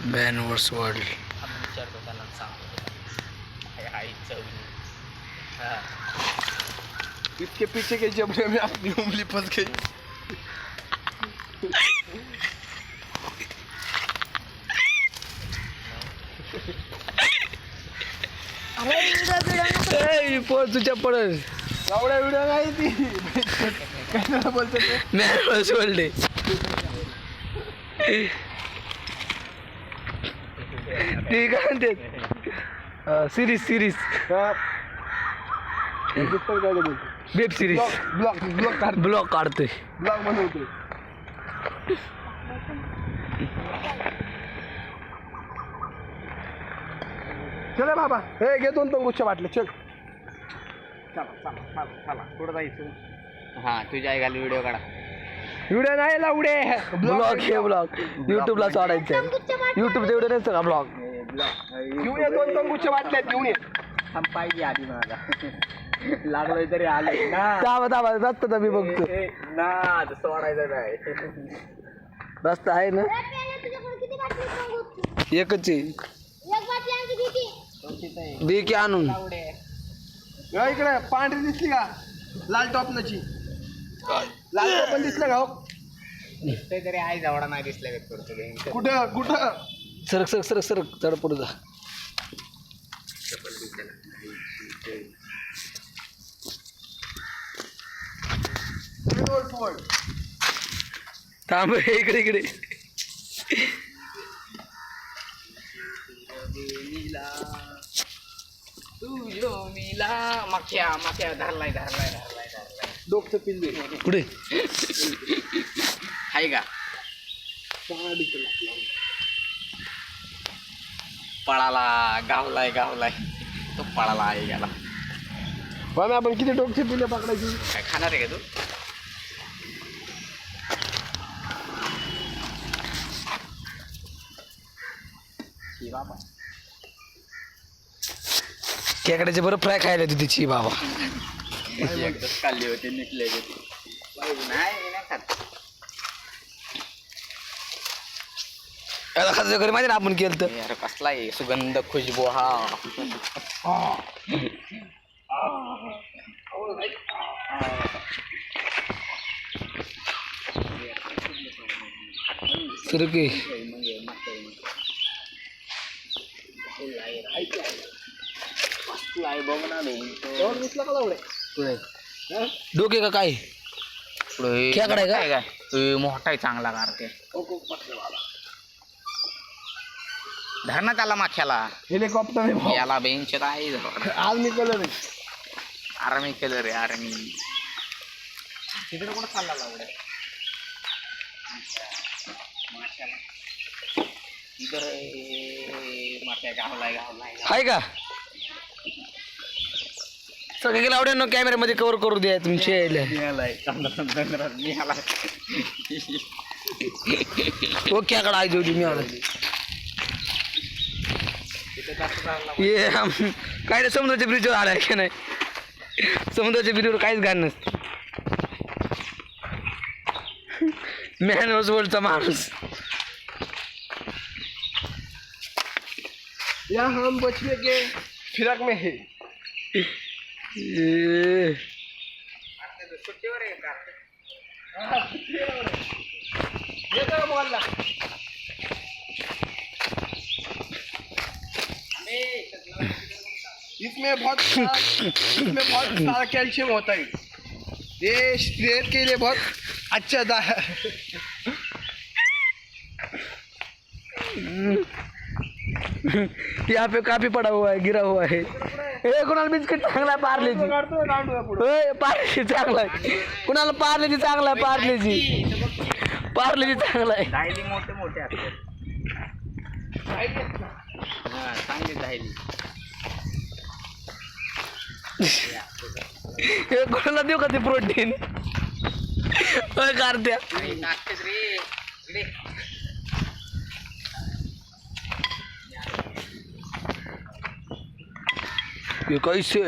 Man वर्स world. विचारतो त्याला सांगतो आई चवली. इसके पीछे के जबड़े में अपनी उंगली फंस गई. तुझ्या पडल एवढा व्हिडिओ नाही ती काय बोलतो ते. मॅन वर्स वर्ल्ड ते काय म्हणते सिरीज वेब सिरीज ब्लॉग काढतोय. ब्लॉग बनवतोय. चले बाबा हे घे 2 तंगूच्या बाटल्या. चल चला कुठं जायचं. हा तुझ्या आई घाल व्हिडिओ काढा. व्हिडिओ नाही लावडे ब्लॉग हे ब्लॉग युट्यूबला सोडायचं आहे. युट्यूबचं व्हिडिओ नसतं का ब्लॉग. घेऊन ये 2 तंगूच्या बाटल्या घेऊन ये. पाहिजे आधी माझा लागलोय तरी आले ना. दाबा रस्ता मी बघतो ना सोडायचं नाही. रस्ता आहे ना एकच आहे. दे की आणून. इकडे पांढरी दिसली का लाल टॉपनाची. लाल टॉप पण दिसलं का हो. तरी आई जवळा नाही दिसल्या करतो. कुठं सरक चढ पुढे जा. थांब इकडे माख्या धरलाय डोकं पिल्ले पुढे आहे का. पळाला गावलाय तो पळाला आहे गेला. पण आपण किती डोकचे पिल्ले पकडायची. काय खाणार आहे का तू. खेकड्याचे बरं फ्राय खायला तू तिची बाबा. खाल्ली होती निघले नाही खात. याला खायचं घरी माहिती ना आपण केलं तर. यार कसला आहे सुगंध खुशबू. हा सरके डोके का काय खेकडा आहे का. काय मोठा आहे चांगला कारते. धरणात आला माख्याला. हेलिकॉप्टर याला बेंच आहे आर्मी कलर आर्मी कलर आहे आर्मी. तिकडे कुठं चालला लावडे इधर माथ्या गावलाय आहे का. सगळे गेला आवडेल ना कॅमेऱ्यामध्ये कव्हर करू द्या तुमचे ओके आकडा आहे जेवढी मी आला ये काय नाही. समुद्राच्या ब्रिजवर आलाय की नाही. समुद्राच्या ब्रिजवर काहीच घाण नसतं. मॅन वर्स वर्ल्डचा माणूस. यहाँ हम बचने के फिराक में है. सुट्टीवर आहे का. इसमें बहुत सारा कैल्शियम होता है. ये सेहत के लिए बहुत अच्छा यहाँ पे काफी पड़ा हुआ है गिरा हुआ है. कुणाला बिस्किट चांगला आहे पार्लेजी. पार्लेजी चांगला आहे. कुणाला पार्लेजी चांगला आहे. पार्लेजी चांगला आहे. धायली मोठे असतात. चांगली धायली. कोणाला देऊ का ते प्रोटीन करत्या. ये कैसे